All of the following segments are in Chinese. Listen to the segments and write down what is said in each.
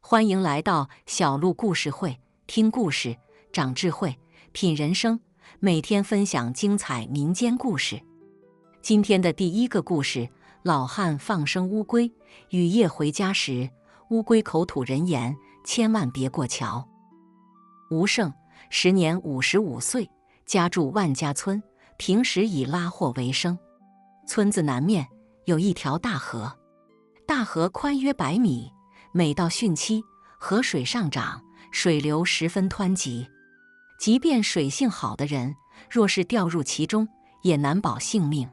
欢迎来到小鹿故事会，听故事长智慧，品人生。每天分享精彩民间故事。今天的第一个故事：老汉放生乌龟。雨夜回家时，乌龟口吐人言：千万别过桥。吴胜时年55岁，家住万家村，平时以拉货为生。村子南面有一条大河，大河宽约100米。每到汛期，河水上涨，水流十分湍急。即便水性好的人，若是掉入其中，也难保性命。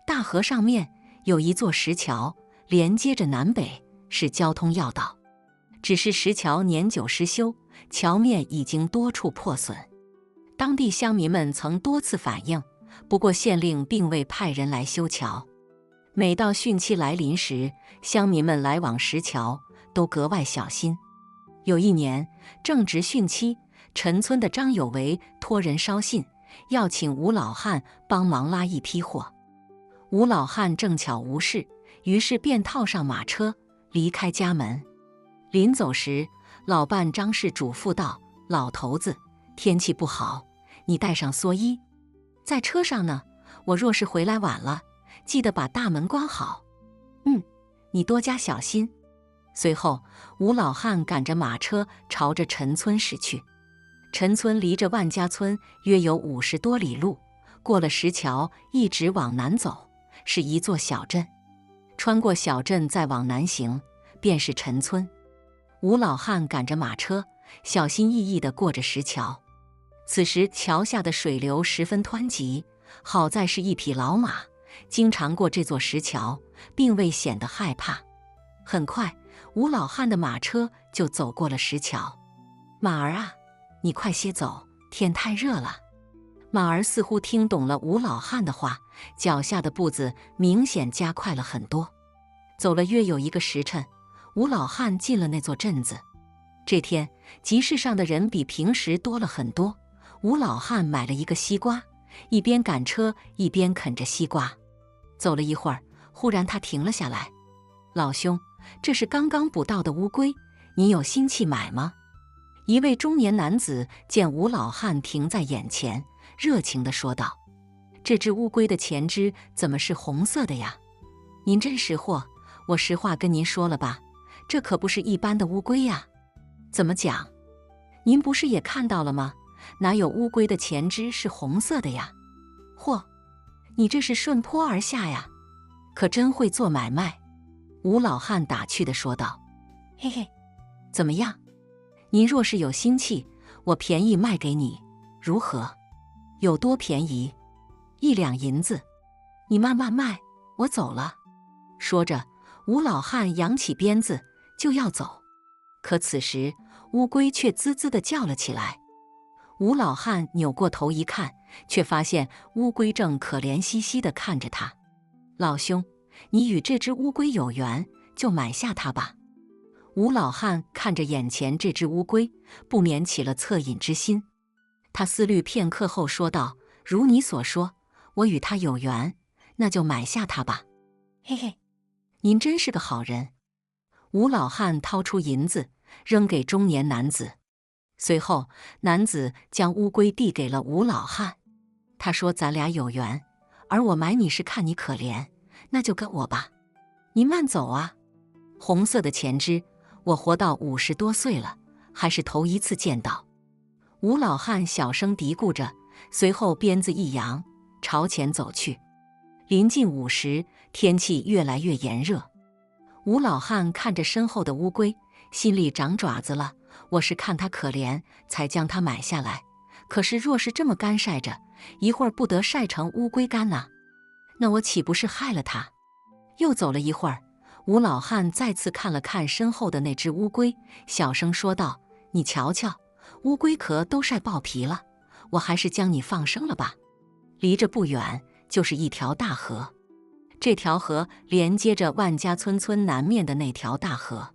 大河上面有一座石桥，连接着南北，是交通要道。只是石桥年久失修，桥面已经多处破损。当地乡民们曾多次反映，不过县令并未派人来修桥。每到汛期来临时，乡民们来往石桥都格外小心。有一年正值汛期，陈村的张有为托人捎信，要请吴老汉帮忙拉一批货。吴老汉正巧无事，于是便套上马车离开家门。临走时，老伴张氏嘱咐道：老头子，天气不好，你带上蓑衣。在车上呢，我若是回来晚了，记得把大门关好。你多加小心。随后，吴老汉赶着马车朝着陈村驶去。陈村离着万家村约有50多里路，过了石桥，一直往南走，是一座小镇。穿过小镇再往南行，便是陈村。吴老汉赶着马车，小心翼翼地过着石桥。此时桥下的水流十分湍急，好在是一匹老马，经常过这座石桥，并未显得害怕。很快，吴老汉的马车就走过了石桥。马儿啊，你快些走，天太热了。马儿似乎听懂了吴老汉的话，脚下的步子明显加快了很多。走了约有1个时辰，吴老汉进了那座镇子。这天集市上的人比平时多了很多。吴老汉买了一个西瓜，一边赶车一边啃着西瓜。走了一会儿，忽然他停了下来。老兄，这是刚刚捕到的乌龟，你有心气买吗？一位中年男子见吴老汉停在眼前，热情地说道：这只乌龟的前肢怎么是红色的呀？您真识货，我实话跟您说了吧，这可不是一般的乌龟呀。怎么讲？您不是也看到了吗？哪有乌龟的前肢是红色的呀？嚯，你这是顺坡而下呀，可真会做买卖。吴老汉打趣地说道：嘿嘿，怎么样？您若是有心气，我便宜卖给你，如何？有多便宜？1两银子。你慢慢卖，我走了。说着，吴老汉扬起鞭子就要走，可此时乌龟却滋滋地叫了起来。吴老汉扭过头一看，却发现乌龟正可怜兮兮地看着他。老兄，你与这只乌龟有缘，就买下它吧。吴老汉看着眼前这只乌龟，不免起了恻隐之心。他思虑片刻后说道：如你所说，我与它有缘，那就买下它吧。嘿嘿，您真是个好人。吴老汉掏出银子扔给中年男子，随后男子将乌龟递给了吴老汉。他说：咱俩有缘，而我买你是看你可怜，那就跟我吧。您慢走啊。红色的前肢，我活到50多岁了，还是头一次见到。吴老汉小声嘀咕着，随后鞭子一扬，朝前走去。临近午时，天气越来越炎热。吴老汉看着身后的乌龟，心里长爪子了。我是看它可怜，才将它买下来。可是若是这么干晒着，一会儿不得晒成乌龟干呢？那我岂不是害了它？又走了一会儿，吴老汉再次看了看身后的那只乌龟，小声说道：你瞧瞧，乌龟壳都晒爆皮了，我还是将你放生了吧。离着不远就是一条大河，这条河连接着万家村南面的那条大河。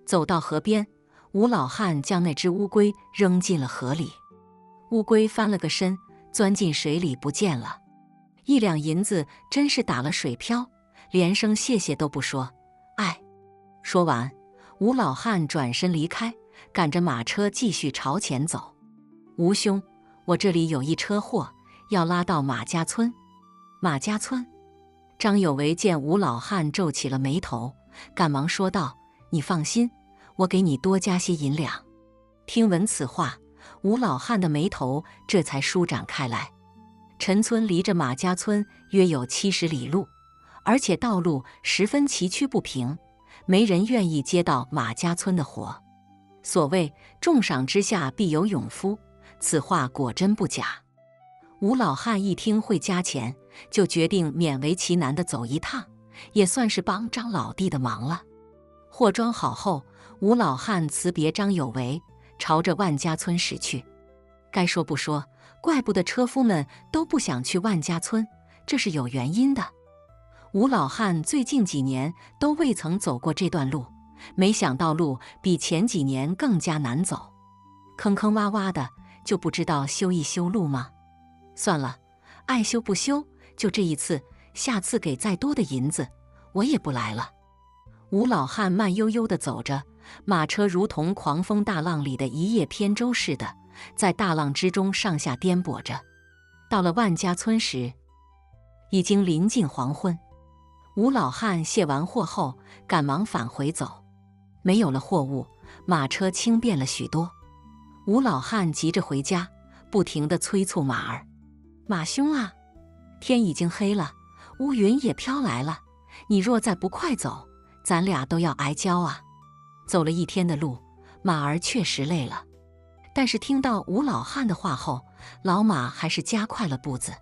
走到河边，吴老汉将那只乌龟扔进了河里。乌龟翻了个身，钻进水里不见了。1两银子真是打了水漂，连声谢谢都不说。哎，说完，吴老汉转身离开，赶着马车继续朝前走。吴兄，我这里有一车货，要拉到马家村。马家村？张有为见吴老汉皱起了眉头，赶忙说道：“你放心，我给你多加些银两。”听闻此话，吴老汉的眉头这才舒展开来。陈村离着马家村约有70里路，而且道路十分崎岖不平，没人愿意接到马家村的活。所谓重赏之下必有勇夫，此话果真不假。吴老汉一听会加钱，就决定勉为其难地走一趟，也算是帮张老弟的忙了。货装好后，吴老汉辞别张有为，朝着万家村驶去。该说不说，怪不得车夫们都不想去万家村，这是有原因的。吴老汉最近几年都未曾走过这段路，没想到路比前几年更加难走，坑坑洼洼的，就不知道修一修路吗？算了，爱修不修，就这一次，下次给再多的银子，我也不来了。吴老汉慢悠悠地走着，马车如同狂风大浪里的一叶扁舟似的，在大浪之中上下颠簸着。到了万家村时，已经临近黄昏。吴老汉卸完货后，赶忙返回走。没有了货物，马车轻便了许多。吴老汉急着回家，不停地催促马儿：“马兄啊，天已经黑了，乌云也飘来了，你若再不快走，咱俩都要挨焦啊！”走了一天的路，马儿确实累了，但是听到吴老汉的话后，老马还是加快了步子。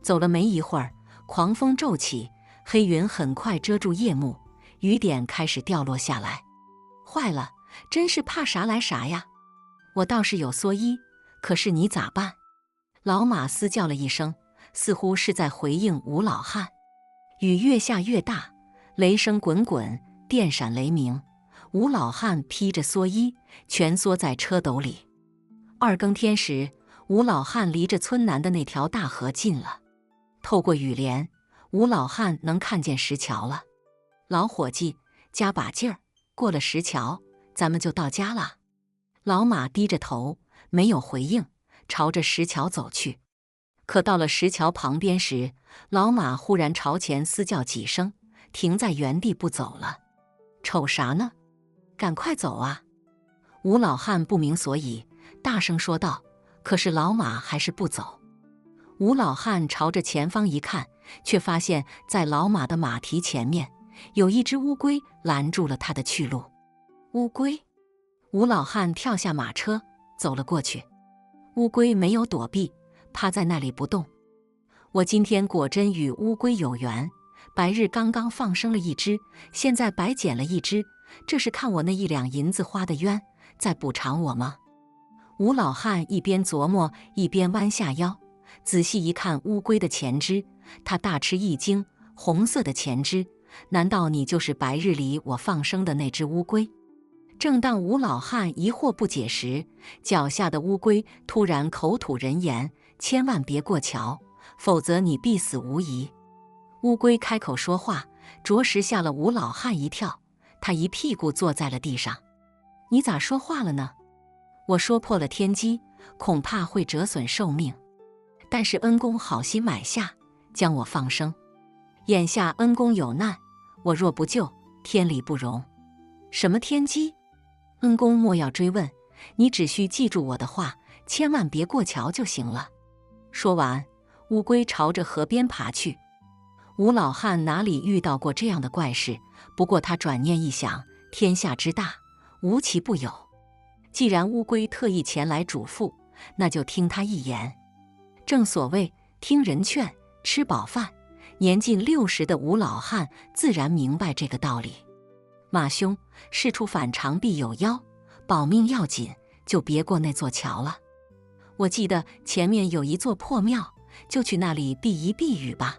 走了没一会儿，狂风骤起，黑云很快遮住夜幕，雨点开始掉落下来。坏了，真是怕啥来啥呀！我倒是有蓑衣，可是你咋办？老马嘶叫了一声，似乎是在回应吴老汉。雨越下越大，雷声滚滚，电闪雷鸣。吴老汉披着蓑衣，蜷缩在车斗里。2更天时，吴老汉离着村南的那条大河近了。透过雨帘，吴老汉能看见石桥了。老伙计，加把劲儿，过了石桥，咱们就到家了。老马低着头，没有回应，朝着石桥走去。可到了石桥旁边时，老马忽然朝前嘶叫几声，停在原地不走了。瞅啥呢？赶快走啊！吴老汉不明所以，大声说道。可是老马还是不走。吴老汉朝着前方一看，却发现在老马的马蹄前面，有一只乌龟拦住了他的去路。乌龟？吴老汉跳下马车，走了过去。乌龟没有躲避，趴在那里不动。我今天果真与乌龟有缘，白日刚刚放生了一只，现在白捡了一只，这是看我那1两银子花的冤，在补偿我吗？吴老汉一边琢磨，一边弯下腰，仔细一看乌龟的前肢，他大吃一惊，红色的前肢，难道你就是白日里我放生的那只乌龟？正当吴老汉疑惑不解时，脚下的乌龟突然口吐人言：“千万别过桥，否则你必死无疑。”乌龟开口说话，着实吓了吴老汉一跳，他一屁股坐在了地上。“你咋说话了呢？我说破了天机，恐怕会折损寿命。但是恩公好心买下，将我放生。眼下恩公有难，我若不救，天理不容。”“什么天机？”恩公莫要追问，你只需记住我的话，千万别过桥就行了。说完，乌龟朝着河边爬去。吴老汉哪里遇到过这样的怪事，不过他转念一想，天下之大，无奇不有。既然乌龟特意前来嘱咐，那就听他一言。正所谓听人劝，吃饱饭。年近60的吴老汉自然明白这个道理。马兄，事出反常必有妖，保命要紧，就别过那座桥了。我记得前面有一座破庙，就去那里避一避雨吧。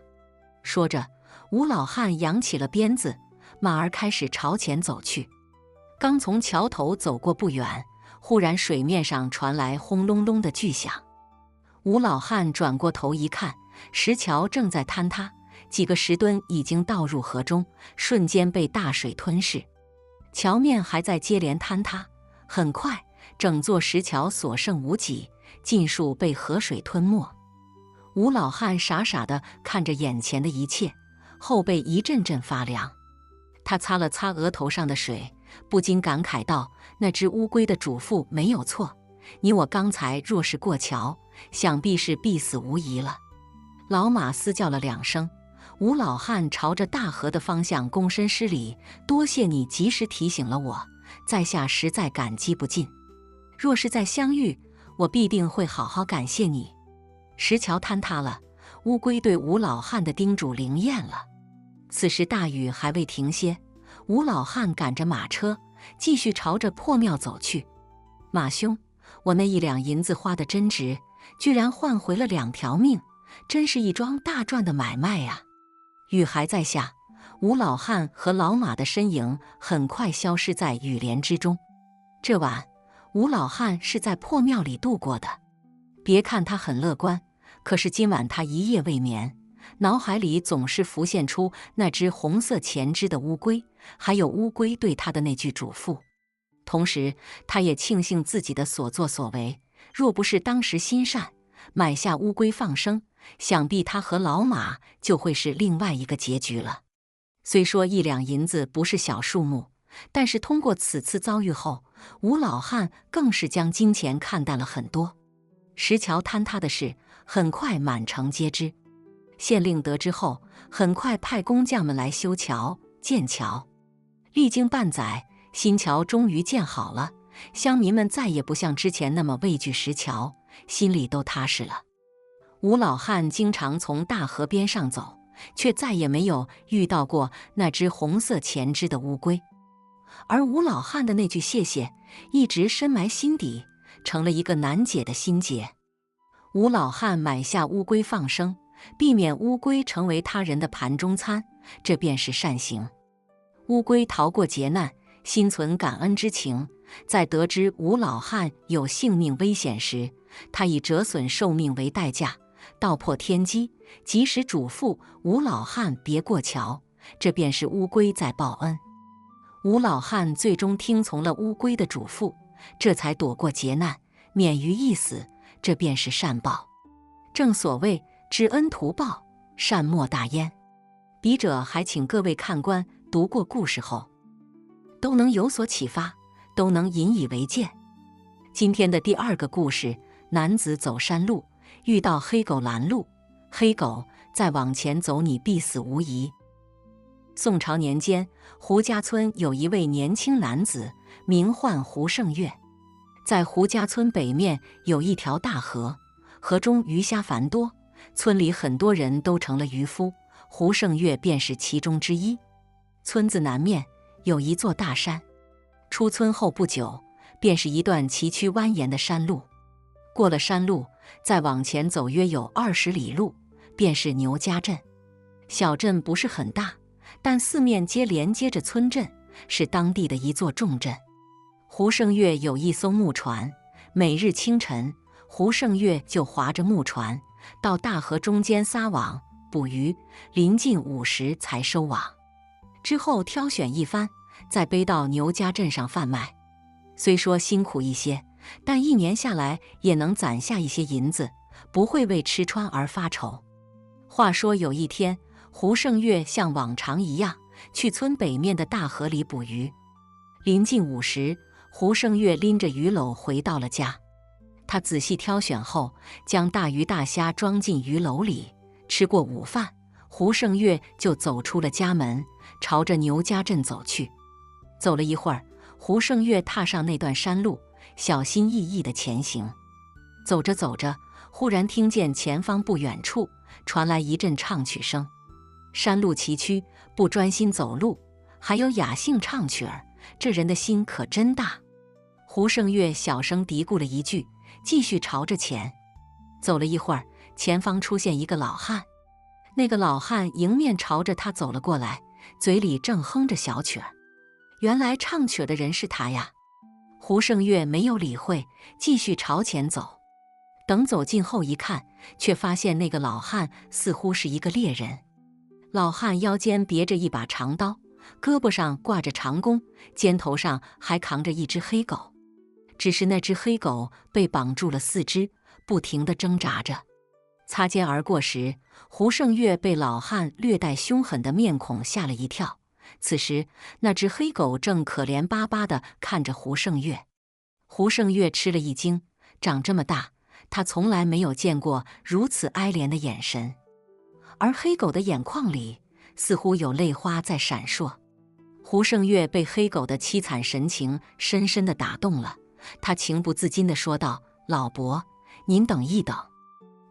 说着，吴老汉扬起了鞭子，马儿开始朝前走去。刚从桥头走过不远，忽然水面上传来轰隆隆的巨响。吴老汉转过头一看，石桥正在坍塌，几个石墩已经倒入河中，瞬间被大水吞噬。桥面还在接连坍塌，很快整座石桥所剩无几，尽数被河水吞没。吴老汉傻傻地看着眼前的一切，后背一阵阵发凉。他擦了擦额头上的水，不禁感慨道：“那只乌龟的主妇没有错，你我刚才若是过桥，想必是必死无疑了。”老马嘶叫了2声，吴老汉朝着大河的方向躬身施礼：“多谢你及时提醒了我，在下实在感激不尽。若是再相遇，我必定会好好感谢你。”石桥坍塌了，乌龟对吴老汉的叮嘱灵验了。此时大雨还未停歇，吴老汉赶着马车继续朝着破庙走去。马兄，我那1两银子花得真值，居然换回了2条命，真是一桩大赚的买卖呀！雨还在下，吴老汉和老马的身影很快消失在雨帘之中。这晚，吴老汉是在破庙里度过的。别看他很乐观，可是今晚他一夜未眠，脑海里总是浮现出那只红色前肢的乌龟，还有乌龟对他的那句嘱咐。同时，他也庆幸自己的所作所为，若不是当时心善，买下乌龟放生，想必他和老马就会是另外一个结局了。虽说1两银子不是小数目，但是通过此次遭遇后，吴老汉更是将金钱看淡了很多。石桥坍塌的事很快满城皆知，县令得知后，很快派工匠们来修桥建桥。历经半载，新桥终于建好了，乡民们再也不像之前那么畏惧石桥，心里都踏实了。吴老汉经常从大河边上走，却再也没有遇到过那只红色前肢的乌龟。而吴老汉的那句谢谢，一直深埋心底，成了一个难解的心结。吴老汉买下乌龟放生，避免乌龟成为他人的盘中餐，这便是善行。乌龟逃过劫难，心存感恩之情，在得知吴老汉有性命危险时，他以折损寿命为代价，道破天机，及时嘱咐吴老汉别过桥，这便是乌龟在报恩。吴老汉最终听从了乌龟的嘱咐，这才躲过劫难，免于一死，这便是善报。正所谓知恩图报，善莫大焉。笔者还请各位看官读过故事后，都能有所启发，都能引以为戒。今天的第2个故事，男子走山路，遇到黑狗拦路，黑狗再往前走，你必死无疑。宋朝年间，胡家村有一位年轻男子，名唤胡胜月。在胡家村北面有一条大河，河中鱼虾繁多，村里很多人都成了渔夫，胡胜月便是其中之一。村子南面有一座大山，出村后不久，便是一段崎岖蜿蜒的山路。过了山路，再往前走约有20里路，便是牛家镇。小镇不是很大，但四面皆连接着村镇，是当地的一座重镇。胡胜月有一艘木船，每日清晨，胡胜月就划着木船到大河中间撒网捕鱼，临近午时才收网。之后挑选一番，再背到牛家镇上贩卖。虽说辛苦一些，但1年下来也能攒下一些银子，不会为吃穿而发愁。话说有一天，胡胜月像往常一样去村北面的大河里捕鱼。临近午时，胡胜月拎着鱼篓回到了家。他仔细挑选后，将大鱼大虾装进鱼篓里。吃过午饭，胡胜月就走出了家门，朝着牛家镇走去。走了一会儿，胡胜月踏上那段山路，小心翼翼地前行。走着走着，忽然听见前方不远处传来一阵唱曲声。山路崎岖，不专心走路，还有雅兴唱曲儿，这人的心可真大。胡胜月小声嘀咕了一句，继续朝着前。走了一会儿，前方出现一个老汉。那个老汉迎面朝着他走了过来，嘴里正哼着小曲儿。原来唱曲的人是他呀。胡胜月没有理会，继续朝前走。等走近后一看，却发现那个老汉似乎是一个猎人。老汉腰间别着一把长刀，胳膊上挂着长弓，肩头上还扛着一只黑狗。只是那只黑狗被绑住了四肢，不停地挣扎着。擦肩而过时，胡胜月被老汉略带凶狠的面孔吓了一跳。此时，那只黑狗正可怜巴巴地看着胡胜月。胡胜月吃了一惊，长这么大，他从来没有见过如此哀怜的眼神，而黑狗的眼眶里似乎有泪花在闪烁。胡胜月被黑狗的凄惨神情深深地打动了，他情不自禁地说道：“老伯，您等一等。”“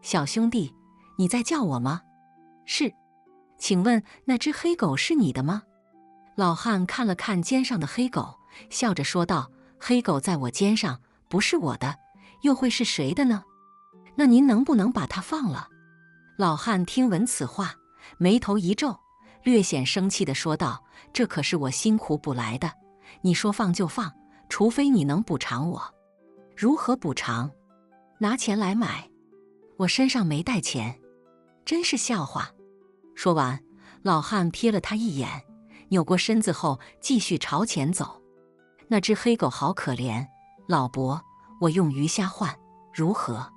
小兄弟，你在叫我吗？”“是。”“请问那只黑狗是你的吗？”老汉看了看肩上的黑狗，笑着说道：“黑狗在我肩上，不是我的，又会是谁的呢？那您能不能把它放了？”老汉听闻此话，眉头一皱，略显生气地说道：“这可是我辛苦捕来的，你说放就放，除非你能补偿我。”“如何补偿？”“拿钱来买。”“我身上没带钱。”“真是笑话。”说完，老汉瞥了他一眼，扭过身子后继续朝前走。“那只黑狗好可怜，老伯，我用鱼虾换，如何？”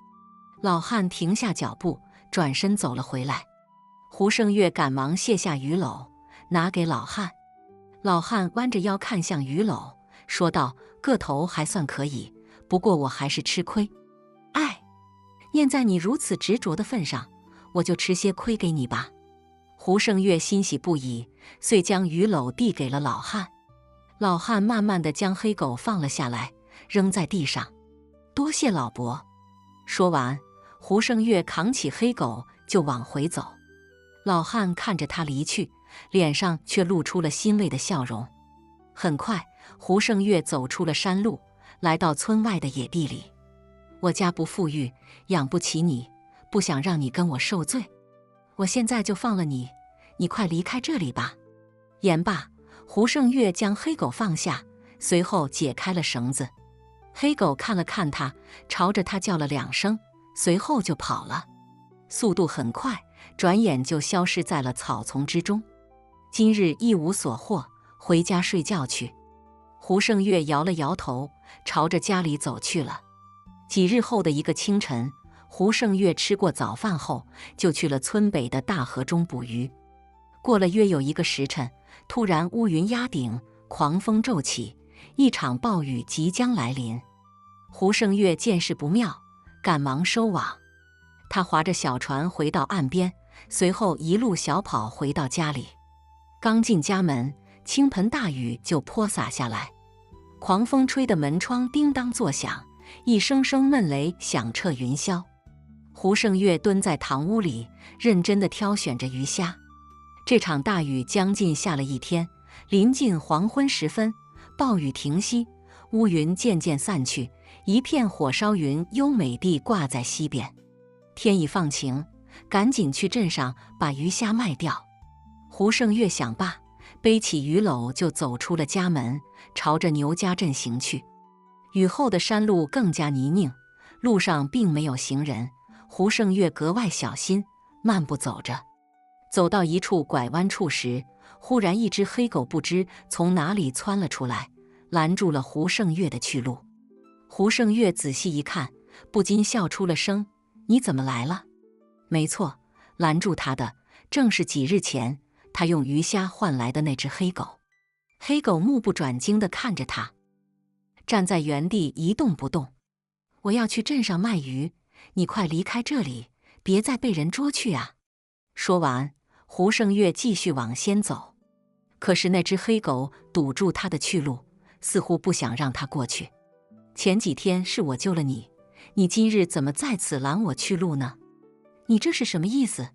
老汉停下脚步，转身走了回来。胡胜月赶忙卸下鱼篓，拿给老汉。老汉弯着腰看向鱼篓，说道：“个头还算可以，不过我还是吃亏。哎，念在你如此执着的份上，我就吃些亏给你吧。”胡胜月欣喜不已，遂将鱼篓递给了老汉。老汉慢慢地将黑狗放了下来，扔在地上。“多谢老伯。”说完，胡胜月扛起黑狗就往回走。老汉看着他离去，脸上却露出了欣慰的笑容。很快，胡胜月走出了山路，来到村外的野地里。“我家不富裕，养不起你，不想让你跟我受罪。我现在就放了你，你快离开这里吧。”言罢，胡胜月将黑狗放下，随后解开了绳子。黑狗看了看他，朝着他叫了2声，随后就跑了，速度很快，转眼就消失在了草丛之中。今日一无所获，回家睡觉去。胡胜月摇了摇头，朝着家里走去了。几日后的一个清晨，胡胜月吃过早饭后，就去了村北的大河中捕鱼。过了约有1个时辰，突然乌云压顶，狂风骤起，一场暴雨即将来临。胡胜月见势不妙，赶忙收网。他划着小船回到岸边，随后一路小跑回到家里。刚进家门，倾盆大雨就泼洒下来，狂风吹得门窗叮当作响，一声声闷雷响彻云霄。胡胜月蹲在堂屋里，认真地挑选着鱼虾。这场大雨将近下了1天，临近黄昏时分，暴雨停息，乌云渐渐散去，一片火烧云优美地挂在西边。天已放晴，赶紧去镇上把鱼虾卖掉。胡胜月想罢，背起鱼篓就走出了家门，朝着牛家镇行去。雨后的山路更加泥泞，路上并没有行人，胡胜月格外小心，慢步走着。走到一处拐弯处时，忽然一只黑狗不知从哪里窜了出来，拦住了胡胜月的去路。胡胜月仔细一看，不禁笑出了声：“你怎么来了？”没错，拦住他的正是几日前他用鱼虾换来的那只黑狗。黑狗目不转睛地看着他，站在原地一动不动。“我要去镇上卖鱼，你快离开这里，别再被人捉去啊！”说完，胡胜月继续往先走。可是那只黑狗堵住他的去路，似乎不想让他过去。“前几天是我救了你，你今日怎么在此拦我去路呢？你这是什么意思？”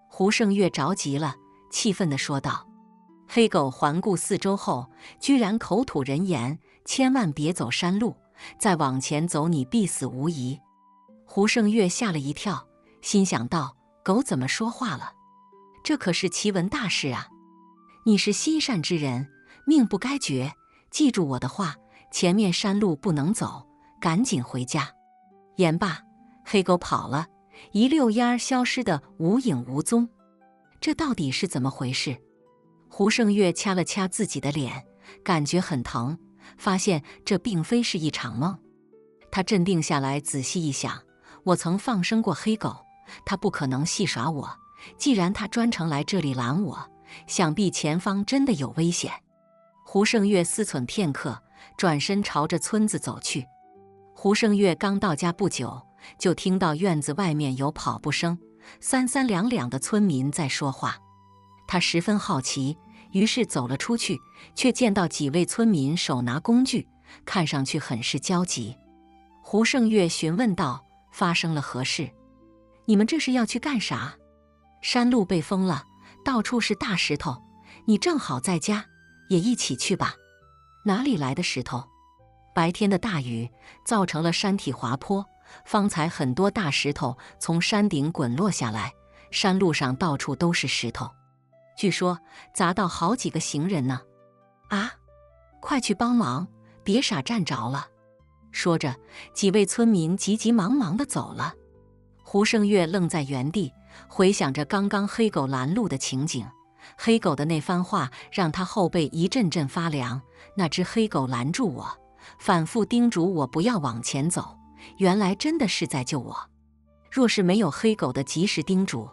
胡胜月着急了，气愤地说道。黑狗环顾四周后，居然口吐人言：“千万别走山路，再往前走你必死无疑。”胡胜月吓了一跳，心想道：“狗怎么说话了？这可是奇闻大事啊！你是心善之人，命不该绝，记住我的话，前面山路不能走，赶紧回家。”言罢，黑狗跑了，一溜烟儿消失得无影无踪。这到底是怎么回事？胡胜月掐了掐自己的脸，感觉很疼，发现这并非是一场梦。他镇定下来，仔细一想，我曾放生过黑狗，他不可能戏耍我。既然他专程来这里拦我，想必前方真的有危险。胡胜月思忖片刻，转身朝着村子走去。胡胜月刚到家不久，就听到院子外面有跑步声，三三两两的村民在说话。他十分好奇，于是走了出去，却见到几位村民手拿工具，看上去很是焦急。胡胜月询问道：“发生了何事？你们这是要去干啥？”“山路被封了，到处是大石头，你正好在家，也一起去吧。”“哪里来的石头？”“白天的大雨造成了山体滑坡，方才很多大石头从山顶滚落下来，山路上到处都是石头，据说砸到好几个行人呢。”“啊，快去帮忙，别傻站着了。”说着，几位村民急急忙忙地走了。胡胜月愣在原地，回想着刚刚黑狗拦路的情景。黑狗的那番话让他后背一阵阵发凉。那只黑狗拦住我，反复叮嘱我不要往前走，原来真的是在救我。若是没有黑狗的及时叮嘱，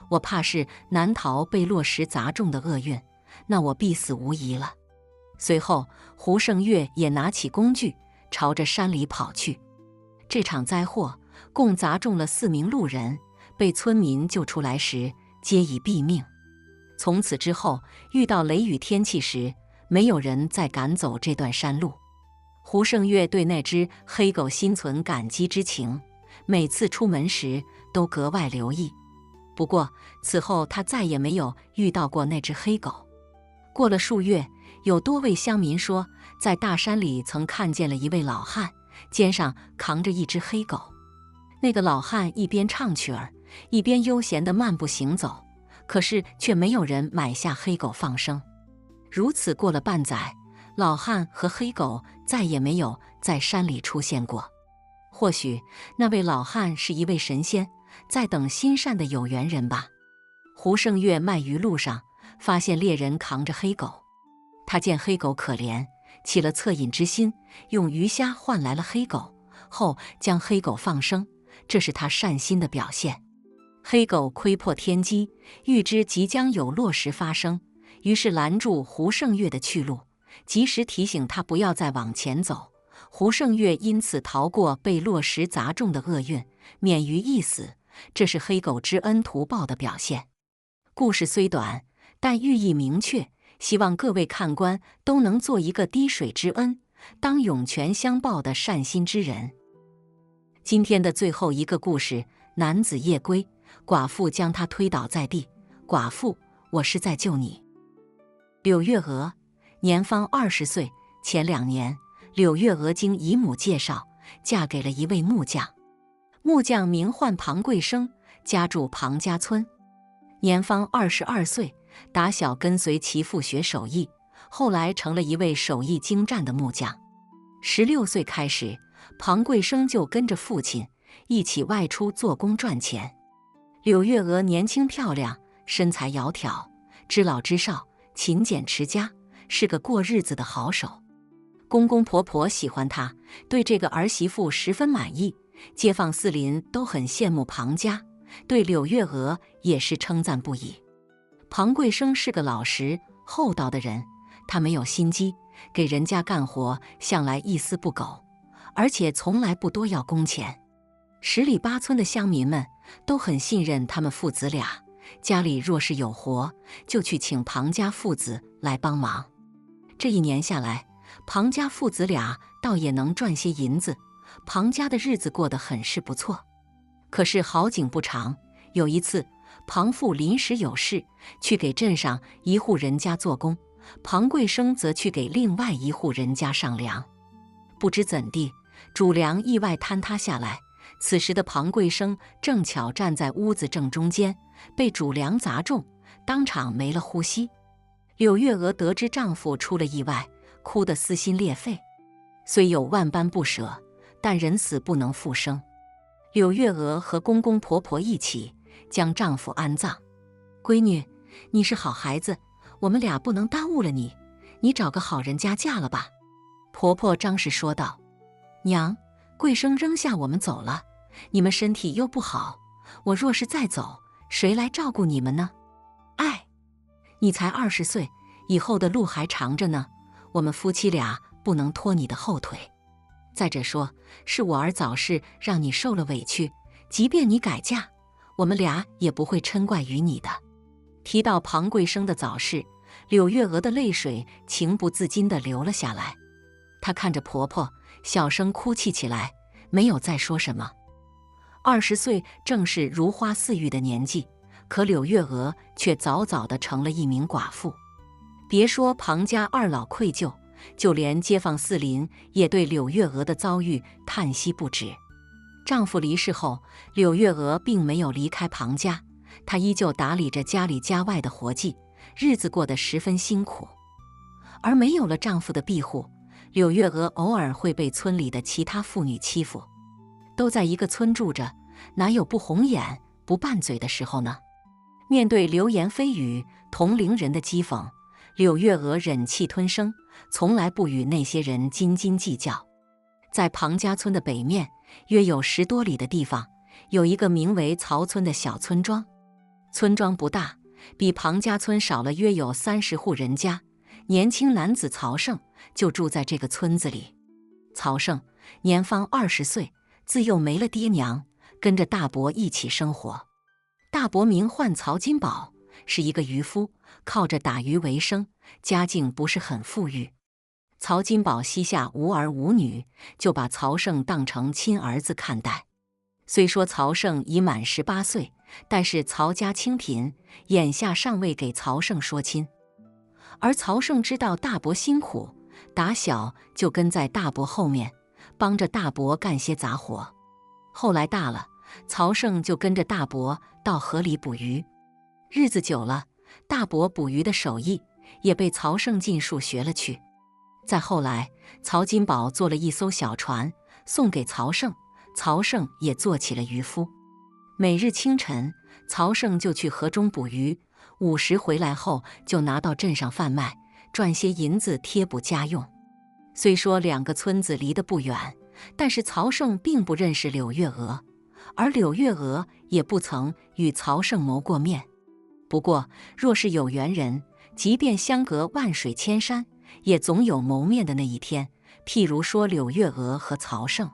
我怕是难逃被落石砸中的厄运，那我必死无疑了。随后，胡胜月也拿起工具，朝着山里跑去。这场灾祸共砸中了4名路人，被村民救出来时皆已毙命。从此之后，遇到雷雨天气时，没有人再敢走这段山路。胡胜月对那只黑狗心存感激之情，每次出门时都格外留意。不过此后他再也没有遇到过那只黑狗。过了数月，有多位乡民说，在大山里曾看见了一位老汉，肩上扛着一只黑狗。那个老汉一边唱曲儿，一边悠闲地漫步行走，可是却没有人买下黑狗放生。如此过了半载，老汉和黑狗再也没有在山里出现过。或许那位老汉是一位神仙，在等心善的有缘人吧。胡胜月漫鱼路上，发现猎人扛着黑狗。他见黑狗可怜，起了恻隐之心，用鱼虾换来了黑狗，后将黑狗放生，这是他善心的表现。黑狗窥破天机，预知即将有落石发生，于是拦住胡胜月的去路，及时提醒他不要再往前走。胡胜月因此逃过被落石砸中的厄运，免于一死，这是黑狗知恩图报的表现。故事虽短，但寓意明确，希望各位看官都能做一个滴水之恩，当涌泉相报的善心之人。今天的最后一个故事，男子夜归，寡妇将他推倒在地。寡妇，我是在救你。柳月娥年方20岁，前2年，柳月娥经姨母介绍，嫁给了一位木匠。木匠名唤庞贵生，家住庞家村。年方22岁，打小跟随其父学手艺，后来成了一位手艺精湛的木匠。16岁开始，庞贵生就跟着父亲一起外出做工赚钱。柳月娥年轻漂亮，身材窈窕，知老知少，勤俭持家，是个过日子的好手。公公婆婆喜欢她，对这个儿媳妇十分满意，街坊四邻都很羡慕庞家，对柳月娥也是称赞不已。庞贵生是个老实厚道的人，他没有心机，给人家干活向来一丝不苟，而且从来不多要工钱。10里8村的乡民们都很信任他们父子俩，家里若是有活，就去请庞家父子来帮忙。这1年下来，庞家父子俩倒也能赚些银子，庞家的日子过得很是不错。可是好景不长，有一次，庞父临时有事，去给镇上一户人家做工，庞贵生则去给另外一户人家上梁。不知怎地，主梁意外坍塌下来，此时的庞贵生正巧站在屋子正中间，被主梁砸中，当场没了呼吸。柳月娥得知丈夫出了意外，哭得撕心裂肺，虽有万般不舍，但人死不能复生。柳月娥和公公婆婆一起将丈夫安葬。闺女，你是好孩子，我们俩不能耽误了你，你找个好人家嫁了吧。”婆婆张氏说道：“娘，贵生扔下我们走了，你们身体又不好，我若是再走，谁来照顾你们呢？哎，你才20岁，以后的路还长着呢，我们夫妻俩不能拖你的后腿。再者说，是我儿早逝让你受了委屈，即便你改嫁，我们俩也不会嗔怪于你的。”提到庞贵生的早逝，柳月娥的泪水情不自禁地流了下来。她看着婆婆，小声哭泣起来，没有再说什么。20岁正是如花似玉的年纪，可柳月娥却早早地成了一名寡妇。别说庞家二老愧疚，就连街坊四邻也对柳月娥的遭遇叹息不止。丈夫离世后，柳月娥并没有离开庞家，她依旧打理着家里家外的活计，日子过得十分辛苦。而没有了丈夫的庇护，柳月娥偶尔会被村里的其他妇女欺负。都在一个村住着，哪有不红眼不拌嘴的时候呢？面对流言蜚语、同龄人的讥讽，柳月娥忍气吞声，从来不与那些人斤斤计较。在庞家村的北面，约有10多里的地方，有一个名为曹村的小村庄。村庄不大，比庞家村少了约有30户人家。年轻男子曹胜就住在这个村子里。曹胜年方20岁，自幼没了爹娘，跟着大伯一起生活。大伯名唤曹金宝，是一个渔夫，靠着打鱼为生，家境不是很富裕。曹金宝膝下无儿无女，就把曹胜当成亲儿子看待。虽说曹胜已满18岁，但是曹家清贫，眼下尚未给曹胜说亲。而曹胜知道大伯辛苦，打小就跟在大伯后面，帮着大伯干些杂活。后来大了，曹胜就跟着大伯到河里捕鱼。日子久了，大伯捕鱼的手艺也被曹胜尽数学了去。再后来，曹金宝做了一艘小船，送给曹胜，曹胜也做起了渔夫。每日清晨，曹胜就去河中捕鱼，午时回来后就拿到镇上贩卖，赚些银子贴补家用。虽说2个村子离得不远，但是曹胜并不认识柳月娥，而柳月娥也不曾与曹胜谋过面。不过，若是有缘人，即便相隔万水千山，也总有谋面的那一天。譬如说柳月娥和曹胜。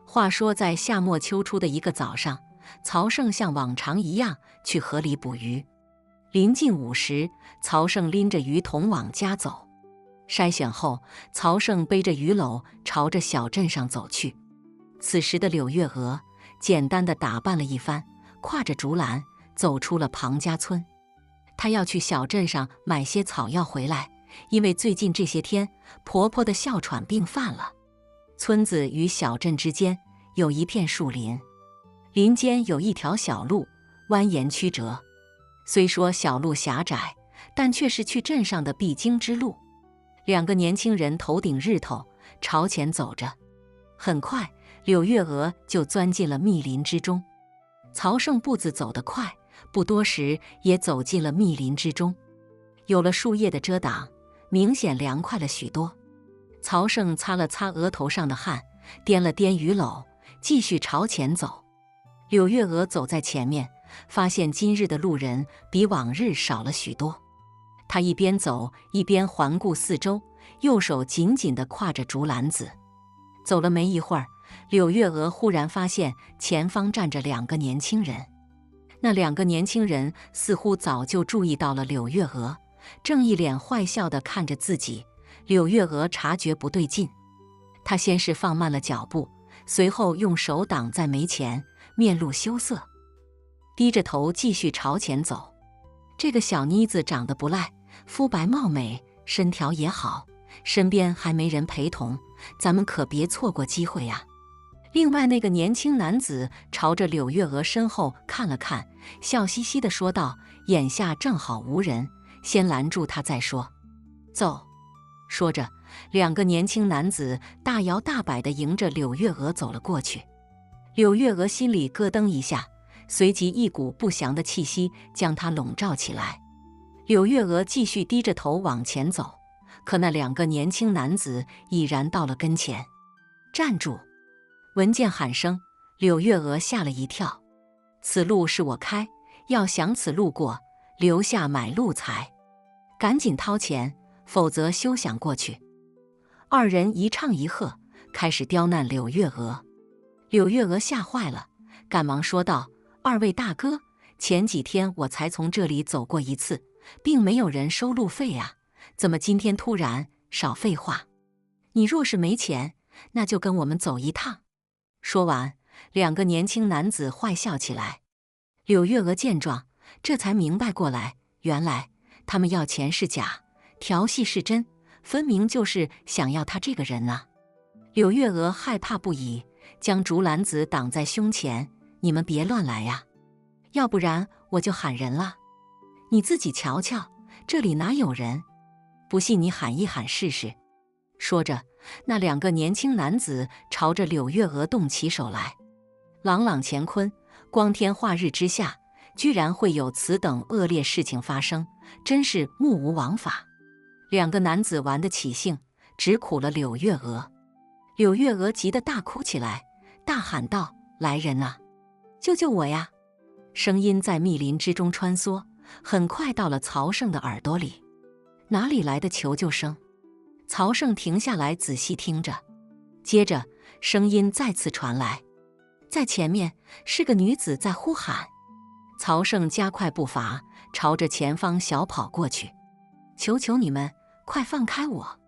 话说在夏末秋初的一个早上，曹胜像往常一样去河里捕鱼。临近午时，曹胜拎着鱼桶往家走。筛选后，曹胜背着鱼篓朝着小镇上走去。此时的柳月娥简单的打扮了一番，挎着竹篮走出了庞家村。她要去小镇上买些草药回来，因为最近这些天婆婆的哮喘病犯了。村子与小镇之间有一片树林，林间有一条小路，蜿蜒曲折。虽说小路狭窄，但却是去镇上的必经之路。2个年轻人头顶日头，朝前走着。很快，柳月娥就钻进了密林之中。曹胜步子走得快，不多时也走进了密林之中。有了树叶的遮挡，明显凉快了许多。曹胜擦了擦额头上的汗，掂了掂鱼篓，继续朝前走。柳月娥走在前面，发现今日的路人比往日少了许多。她一边走一边环顾四周，右手紧紧地挎着竹篮子。走了没一会儿，柳月娥忽然发现前方站着2个年轻人。那2个年轻人似乎早就注意到了柳月娥，正一脸坏笑地看着自己。柳月娥察觉不对劲，她先是放慢了脚步，随后用手挡在眉前，面露羞涩，低着头继续朝前走。这个小妮子长得不赖，肤白貌美，身条也好，身边还没人陪同，咱们可别错过机会呀。另外那个年轻男子朝着柳月娥身后看了看，笑嘻嘻地说道：“眼下正好无人，先拦住他再说。走。”说着，2个年轻男子大摇大摆地迎着柳月娥走了过去。柳月娥心里咯噔一下，随即一股不祥的气息将她笼罩起来。柳月娥继续低着头往前走，可那2个年轻男子已然到了跟前。站住！闻见喊声，柳月娥吓了一跳。此路是我开，要想此路过，留下买路财。赶紧掏钱，否则休想过去。二人一唱一和，开始刁难柳月娥。柳月娥吓坏了，赶忙说道：“二位大哥，前几天我才从这里走过一次，并没有人收路费啊，怎么今天突然？少废话！你若是没钱，那就跟我们走一趟。”说完，2个年轻男子坏笑起来。柳月娥见状，这才明白过来，原来他们要钱是假，调戏是真，分明就是想要他这个人啊。柳月娥害怕不已，将竹篮子挡在胸前：“你们别乱来呀，要不然我就喊人了。你自己瞧瞧，这里哪有人？不信你喊一喊试试。”说着，那2个年轻男子朝着柳月娥动起手来。朗朗乾坤，光天化日之下，居然会有此等恶劣事情发生，真是目无王法。2个男子玩得起兴，直苦了柳月娥。柳月娥急得大哭起来，大喊道：“来人啊，救救我呀！”声音在密林之中穿梭，很快到了曹胜的耳朵里。哪里来的求救声？曹胜停下来仔细听着，接着声音再次传来，在前面是个女子在呼喊。曹胜加快步伐，朝着前方小跑过去：“求求你们，快放开我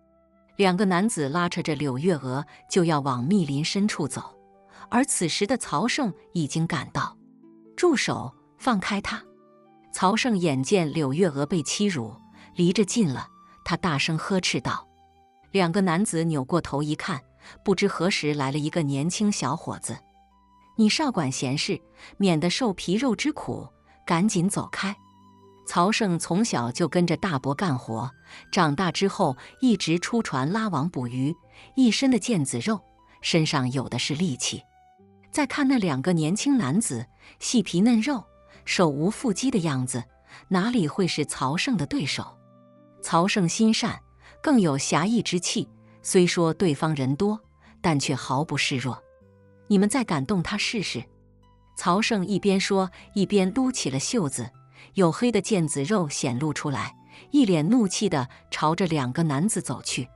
！”2个男子拉扯着柳月娥就要往密林深处走，而此时的曹胜已经赶到。“住手！放开他！”曹胜眼见柳月娥被欺辱，离着近了，他大声呵斥道。2个男子扭过头一看，不知何时来了一个年轻小伙子。“你少管闲事，免得受皮肉之苦，赶紧走开！”曹胜从小就跟着大伯干活，长大之后一直出船拉网捕鱼，一身的腱子肉，身上有的是力气。再看那2个年轻男子，细皮嫩肉，手无缚鸡的样子，哪里会是曹胜的对手？曹胜心善，更有侠义之气，虽说对方人多，但却毫不示弱。“你们再敢动他试试！”曹胜一边说，一边撸起了袖子，黝黑的腱子肉显露出来，一脸怒气地朝着2个男子走去。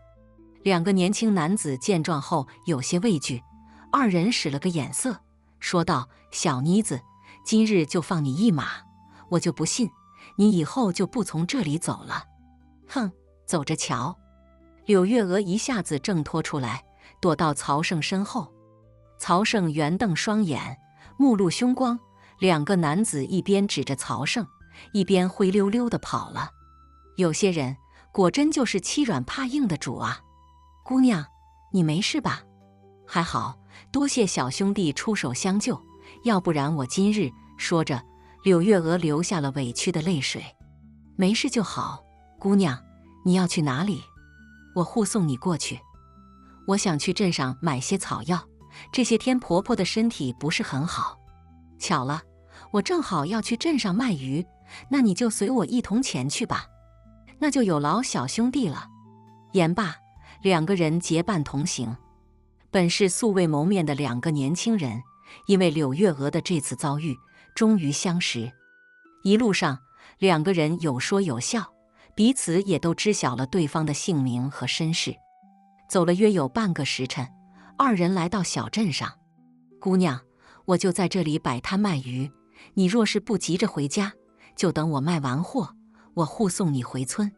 2个年轻男子见状后有些畏惧，二人使了个眼色，说道：“小妮子，今日就放你一马，我就不信你以后就不从这里走了。”“哼，走着瞧！”柳月娥一下子挣脱出来，躲到曹胜身后。曹胜圆瞪双眼，目露凶光，2个男子一边指着曹胜，一边灰溜溜地跑了。有些人果真就是欺软怕硬的主啊！姑娘，你没事吧？还好，多谢小兄弟出手相救，要不然我今日……说着，柳月娥流下了委屈的泪水。没事就好，姑娘，你要去哪里？我护送你过去。我想去镇上买些草药，这些天婆婆的身体不是很好。巧了，我正好要去镇上卖鱼，那你就随我一同前去吧。那就有劳小兄弟了。言罢，2个人结伴同行。本是素未谋面的2个年轻人，因为柳月娥的这次遭遇，终于相识。一路上，2个人有说有笑，彼此也都知晓了对方的姓名和身世。走了约有半个时辰，二人来到小镇上。“姑娘，我就在这里摆摊卖鱼，你若是不急着回家，就等我卖完货，我护送你回村。”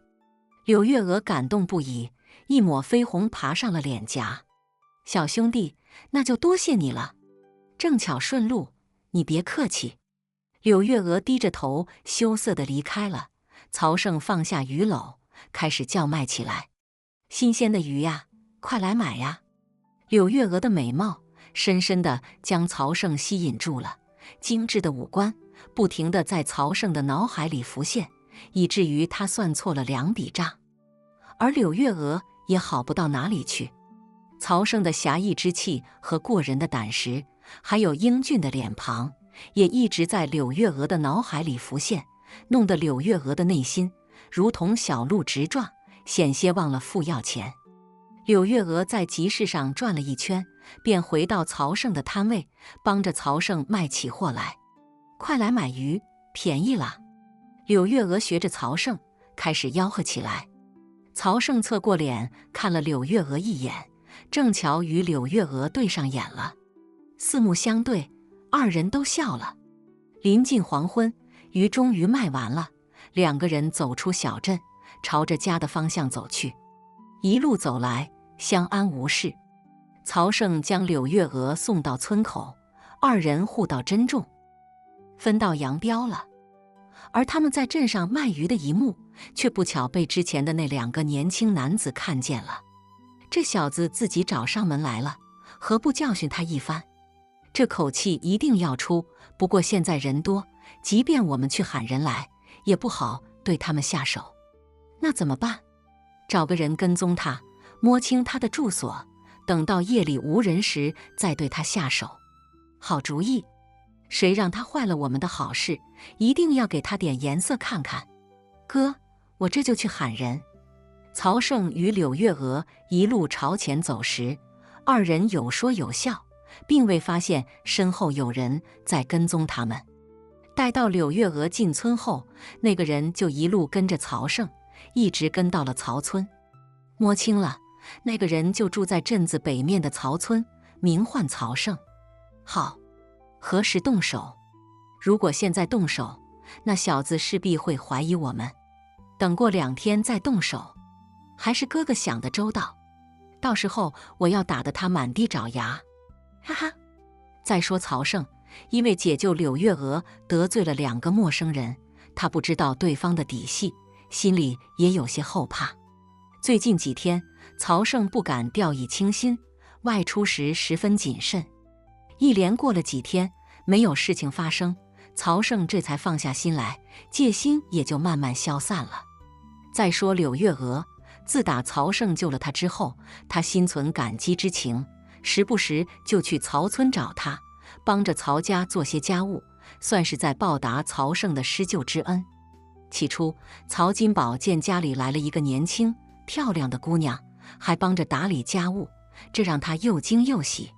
柳月娥感动不已，一抹绯红爬上了脸颊。“小兄弟，那就多谢你了。正巧顺路，你别客气。”柳月娥低着头羞涩地离开了。曹胜放下鱼篓，开始叫卖起来：“新鲜的鱼呀，快来买呀！”柳月娥的美貌深深地将曹胜吸引住了，精致的五官不停地在曹胜的脑海里浮现，以至于他算错了2笔账。而柳月娥也好不到哪里去，曹胜的侠义之气和过人的胆识，还有英俊的脸庞，也一直在柳月娥的脑海里浮现，弄得柳月娥的内心如同小鹿直撞，险些忘了付要钱。柳月娥在集市上转了一圈，便回到曹胜的摊位，帮着曹胜卖起货来。快来买鱼，便宜了！柳月娥学着曹胜，开始吆喝起来。曹胜侧过脸看了柳月娥一眼，正巧与柳月娥对上眼了，四目相对，二人都笑了。临近黄昏，鱼终于卖完了，两个人走出小镇，朝着家的方向走去。一路走来，相安无事。曹胜将柳月娥送到村口，二人互道珍重，分道扬镳了。而他们在镇上卖鱼的一幕，却不巧被之前的那两个年轻男子看见了。这小子自己找上门来了，何不教训他一番？这口气一定要出，不过现在人多，即便我们去喊人来，也不好对他们下手。那怎么办？找个人跟踪他，摸清他的住所，等到夜里无人时再对他下手。好主意！谁让他坏了我们的好事，一定要给他点颜色看看。哥，我这就去喊人。曹胜与柳月娥一路朝前走时，二人有说有笑，并未发现身后有人在跟踪他们。待到柳月娥进村后，那个人就一路跟着曹胜，一直跟到了曹村。摸清了，那个人就住在镇子北面的曹村，名唤曹胜。好，何时动手？如果现在动手，那小子势必会怀疑我们。等过2天再动手，还是哥哥想得周到。到时候我要打得他满地找牙。哈哈。再说曹胜，因为解救柳月娥得罪了2个陌生人，他不知道对方的底细，心里也有些后怕。最近几天，曹胜不敢掉以轻心，外出时十分谨慎。一连过了几天，没有事情发生，曹胜这才放下心来，戒心也就慢慢消散了。再说柳月娥，自打曹胜救了她之后，他心存感激之情，时不时就去曹村找他，帮着曹家做些家务，算是在报答曹胜的施救之恩。起初，曹金宝见家里来了一个年轻漂亮的姑娘，还帮着打理家务，这让他又惊又喜。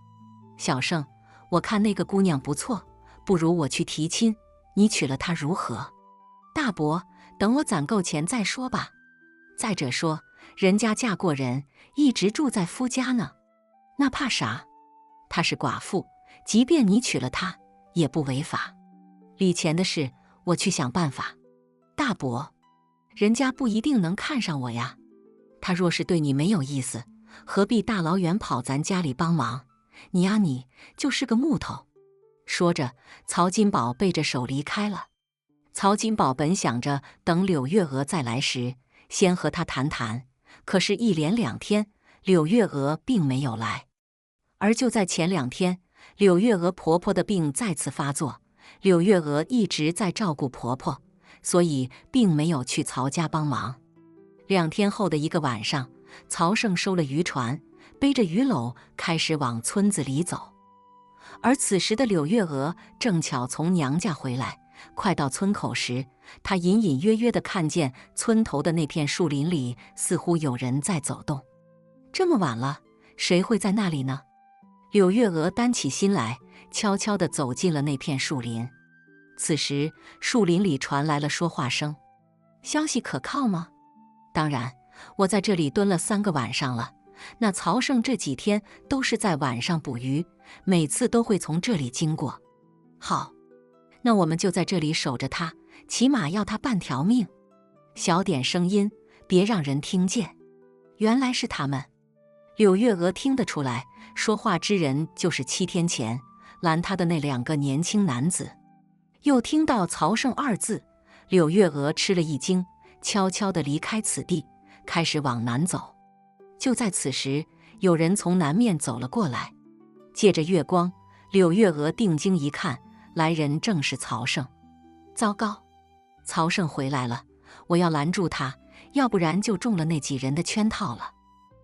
小胜，我看那个姑娘不错，不如我去提亲，你娶了她如何？大伯，等我攒够钱再说吧。再者说，人家嫁过人，一直住在夫家呢，那怕啥？她是寡妇，即便你娶了她，也不违法。礼钱的事，我去想办法。大伯，人家不一定能看上我呀。她若是对你没有意思，何必大老远跑咱家里帮忙？你呀，你就是个木头。说着，曹金宝背着手离开了。曹金宝本想着等柳月娥再来时，先和她谈谈，可是一连2天，柳月娥并没有来。而就在前2天，柳月娥婆婆的病再次发作，柳月娥一直在照顾婆婆，所以并没有去曹家帮忙。2天后的一个晚上，曹胜收了渔船，背着鱼篓开始往村子里走。而此时的柳月娥正巧从娘家回来，快到村口时，她隐隐约约地看见村头的那片树林里似乎有人在走动。这么晚了，谁会在那里呢？柳月娥担起心来，悄悄地走进了那片树林。此时，树林里传来了说话声：“消息可靠吗？”“当然，我在这里蹲了3个晚上了。那曹胜这几天都是在晚上捕鱼，每次都会从这里经过。”“好，那我们就在这里守着他，起码要他半条命。小点声音，别让人听见。”原来是他们。柳月娥听得出来，说话之人就是7天前拦他的那2个年轻男子。又听到曹胜2字，柳月娥吃了一惊，悄悄地离开此地，开始往南走。就在此时，有人从南面走了过来。借着月光，柳月娥定睛一看，来人正是曹胜。糟糕，曹胜回来了，我要拦住他，要不然就中了那几人的圈套了。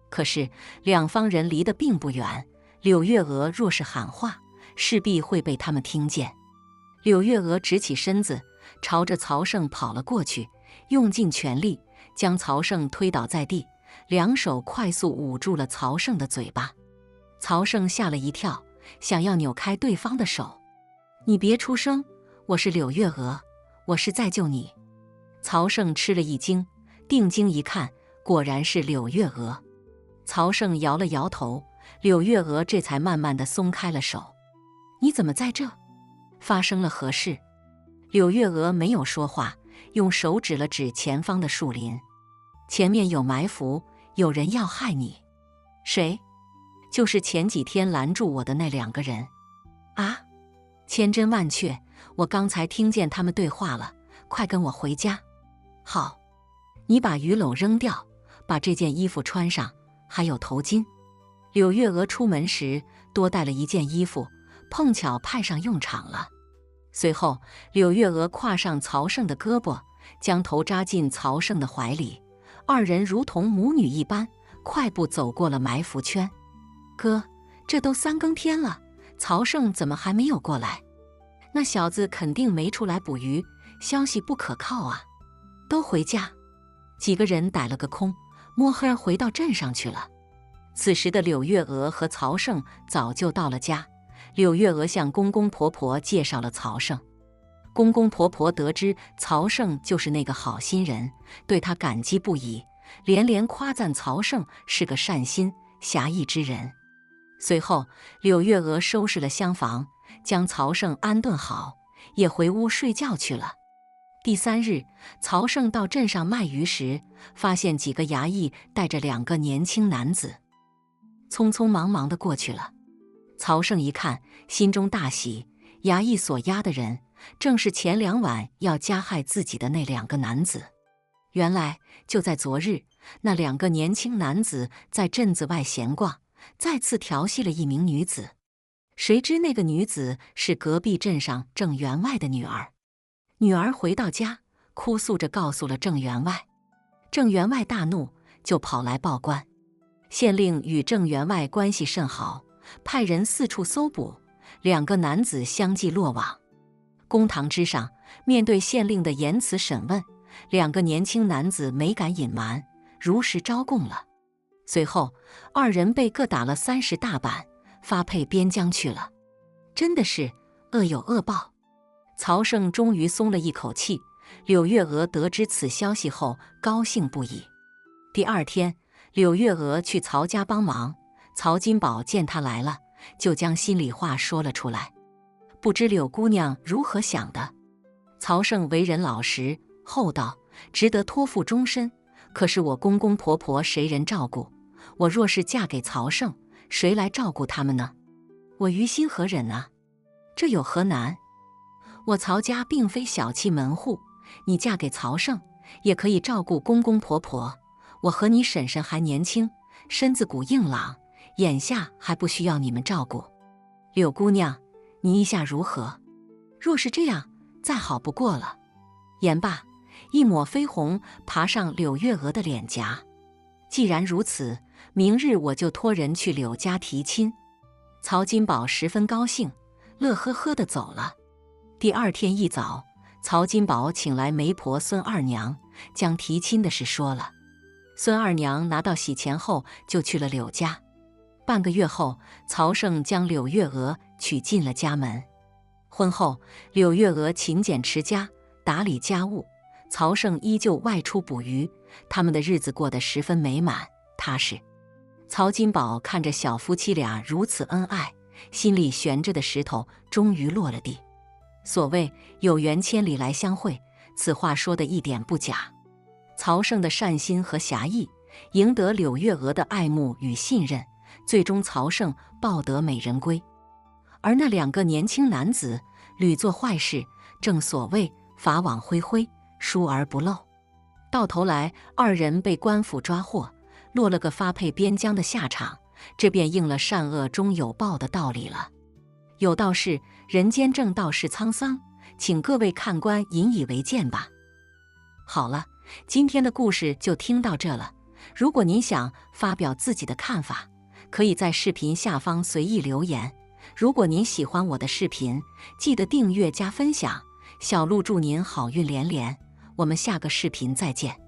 可是两方人离得并不远，柳月娥若是喊话，势必会被他们听见。柳月娥直起身子，朝着曹胜跑了过去，用尽全力将曹胜推倒在地，两手快速捂住了曹胜的嘴巴。曹胜吓了一跳，想要扭开对方的手。你别出声，我是柳月娥，我是在救你。曹胜吃了一惊，定睛一看，果然是柳月娥。曹胜摇了摇头，柳月娥这才慢慢地松开了手。你怎么在这？发生了何事？柳月娥没有说话，用手指了指前方的树林。前面有埋伏，有人要害你。谁？就是前几天拦住我的那2个人。啊！千真万确，我刚才听见他们对话了，快跟我回家。好，你把鱼篓扔掉，把这件衣服穿上，还有头巾。柳月娥出门时多带了一件衣服，碰巧派上用场了。随后，柳月娥跨上曹胜的胳膊，将头扎进曹胜的怀里，二人如同母女一般，快步走过了埋伏圈。哥，这都3更天了，曹胜怎么还没有过来？那小子肯定没出来捕鱼，消息不可靠啊！都回家。几个人逮了个空，摸黑回到镇上去了。此时的柳月娥和曹胜早就到了家。柳月娥向公公婆婆介绍了曹胜。公公婆婆得知曹胜就是那个好心人，对他感激不已，连连夸赞曹胜是个善心侠义之人。随后，柳月娥收拾了厢房，将曹胜安顿好，也回屋睡觉去了。第3日，曹胜到镇上卖鱼时，发现几个衙役带着2个年轻男子，匆匆忙忙地过去了。曹胜一看，心中大喜，衙役所押的人正是前2晚要加害自己的那2个男子。原来就在昨日，那2个年轻男子在镇子外闲逛，再次调戏了一名女子。谁知那个女子是隔壁镇上郑员外的女儿。女儿回到家，哭诉着告诉了郑员外。郑员外大怒，就跑来报官。县令与郑员外关系甚好，派人四处搜捕，2个男子相继落网。公堂之上，面对县令的严词审问，2个年轻男子没敢隐瞒，如实招供了。随后，2人被各打了30大板，发配边疆去了。真的是恶有恶报。曹胜终于松了一口气。柳月娥得知此消息后，高兴不已。第2天，柳月娥去曹家帮忙，曹金宝见她来了，就将心里话说了出来。不知柳姑娘如何想的？曹胜为人老实厚道，值得托付终身。可是我公公婆婆谁人照顾？我若是嫁给曹胜，谁来照顾他们呢？我于心何忍啊？这有何难？我曹家并非小气门户，你嫁给曹胜，也可以照顾公公婆婆。我和你婶婶还年轻，身子骨硬朗，眼下还不需要你们照顾。柳姑娘，你意下如何？若是这样，再好不过了。言罢，一抹绯红爬上柳月娥的脸颊。既然如此，明日我就托人去柳家提亲。曹金宝十分高兴，乐呵呵地走了。第2天一早，曹金宝请来媒婆孙二娘，将提亲的事说了。孙二娘拿到喜钱后，就去了柳家。半个月后，曹胜将柳月娥娶进了家门。婚后，柳月娥勤俭持家，打理家务，曹胜依旧外出捕鱼，他们的日子过得十分美满踏实。曹金宝看着小夫妻俩如此恩爱，心里悬着的石头终于落了地。所谓有缘千里来相会，此话说的一点不假。曹胜的善心和侠义，赢得柳月娥的爱慕与信任，最终曹胜抱得美人归。而那2个年轻男子屡做坏事，正所谓法网恢恢，疏而不漏。到头来2人被官府抓获，落了个发配边疆的下场，这便应了善恶终有报的道理了。有道是人间正道是沧桑，请各位看官引以为鉴吧。好了，今天的故事就听到这了。如果您想发表自己的看法，可以在视频下方随意留言。如果您喜欢我的视频，记得订阅加分享。小鹿祝您好运连连，我们下个视频再见。